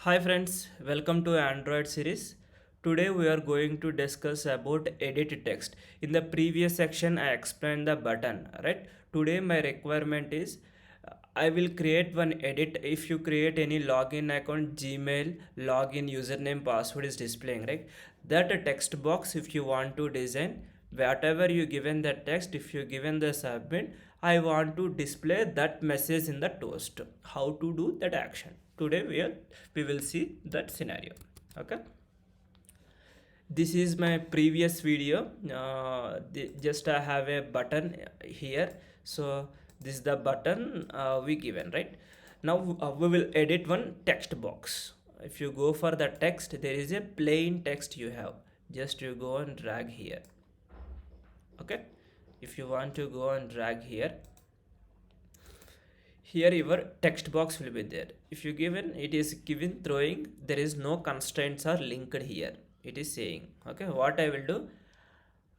Hi friends, welcome to Android series. Today we are going to discuss about edit text. In the previous section I explained the button, right? Today my requirement is I will create one edit. If you create any login account, Gmail, login, username, password is displaying, right? That text box if you want to design, whatever you given the text, if you given the submit, I want to display that message in the toast. How to do that action? Today we will see that scenario. Okay, this is my previous video. Just I have a button here, so this is the button we given, right? Now we will edit one text box. If you go for the text, there is a plain text you have. Just you go and drag here. Okay, if you want to go and drag here, here your text box will be there. If you given, it is given throwing, there is no constraints are linked here, it is saying. Okay, what I will do,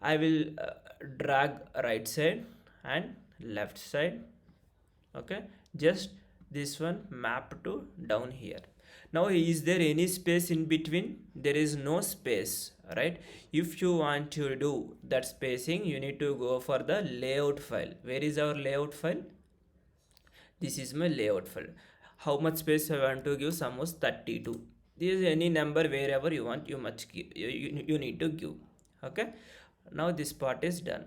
I will drag right side and left side. Okay, just this one map to down here. Now is there any space in between? There is no space, right? If you want to do that spacing, you need to go for the layout file. Where is our layout file? This is my layout file. How much space I want to give? Suppose 32. This is any number wherever you want, you must give, you need to give. Okay, now this part is done.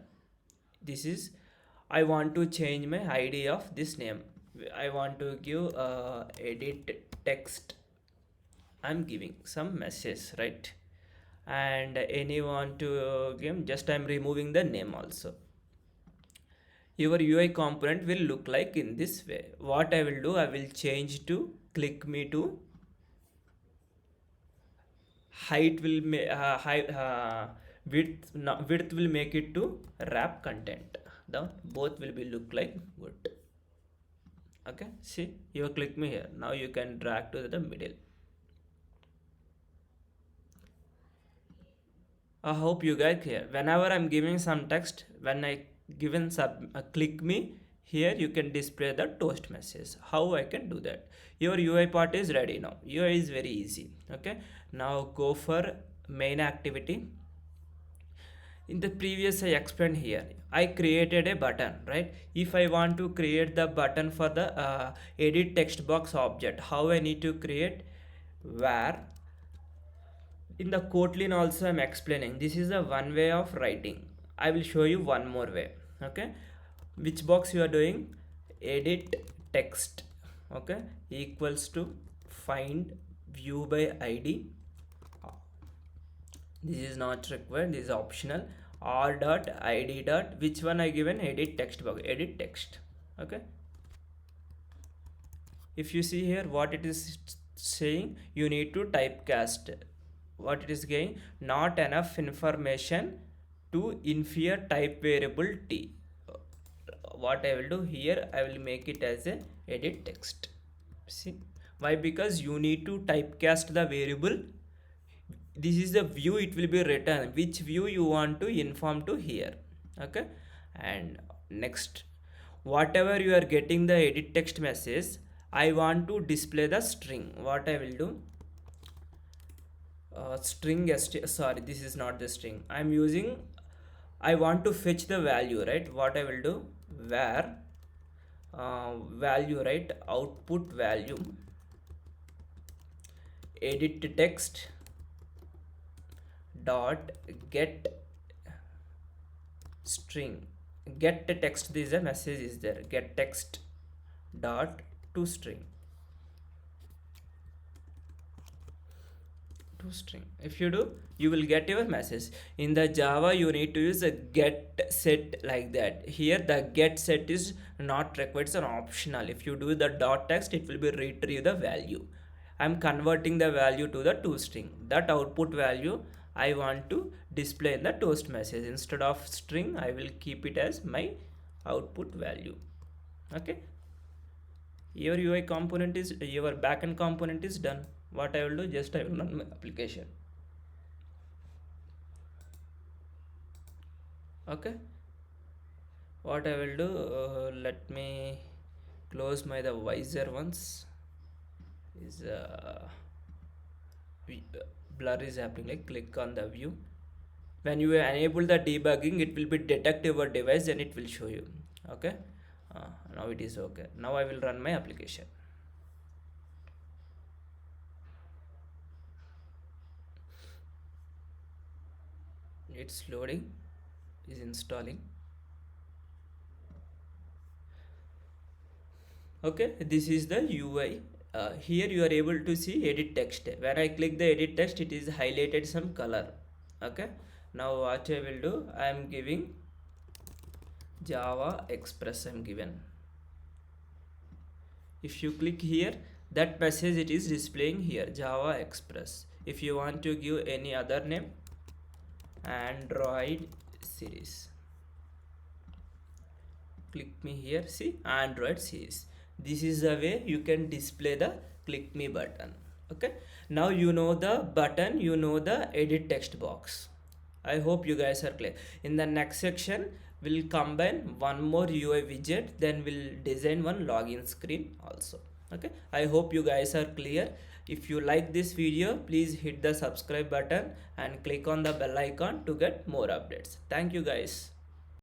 This is, I want to change my id of this name. I want to give edit text. I'm giving some message, right? And any want to give, just I'm removing the name also. Your UI component will look like in this way. What I will do, I will change to click me to height will height, width, no, width will make it to wrap content. The both will be look like good. Okay, see, you click me here. Now you can drag to the middle. I hope you guys here. Whenever I'm giving some text, when I given click me here, you can display the toast message. How I can do that? Your UI part is ready now. UI is very easy. Okay. Now go for main activity. In the previous I explained here, I created a button, right? If I want to create the button for the edit text box object, how I need to create? Where in the Kotlin also I'm explaining, this is a one way of writing. I will show you one more way. Okay, which box you are doing? Edit text. Okay, equals to find view by id. This is not required, this is optional. R dot id dot, which one I given? Edit text box, edit text. Okay, if you see here what it is saying, you need to typecast. What it is saying? Not enough information to infer type variable t. What I will do here, I will make it as a edit text. See why? Because you need to typecast the variable. This is the view, it will be written which view you want to inform to here. Okay, and next, whatever you are getting the edit text message, I want to display the string. What I will do, string sorry, this is not the string I'm using. I want to fetch the value, right? What I will do, where value, right? Output value edit text dot get string. Get the text, this is a message is there, get text dot to string. String, if you do, you will get your message. In the Java you need to use a get set like that. Here the get set is not required, it's an optional. If you do the dot text, it will be retrieve the value. I'm converting the value to the toString. That output value I want to display in the toast message. Instead of string, I will keep it as my output value. Okay, your UI component is, your backend component is done. What I will do, just I will run my application. Okay, what I will do, let me close my the visor once is blur is happening, like click on the view. When you enable the debugging, it will be detect your device and it will show you. Okay, now it is okay. Now I will run my application. It's loading, is installing. Okay, this is the UI. Here you are able to see edit text. When I click the edit text, it is highlighted some color. Okay, now what I will do, I am giving Java Express. I'm given. If you click here, that message it is displaying here, Java Express. If you want to give any other name, Android series, click me here. See, Android series. This is the way you can display the click me button. Okay, now you know the button, you know the edit text box. I hope you guys are clear. In the next section, we'll combine one more UI widget, then we'll design one login screen also. Okay, I hope you guys are clear. If you like this video, please hit the subscribe button and click on the bell icon to get more updates. Thank you guys.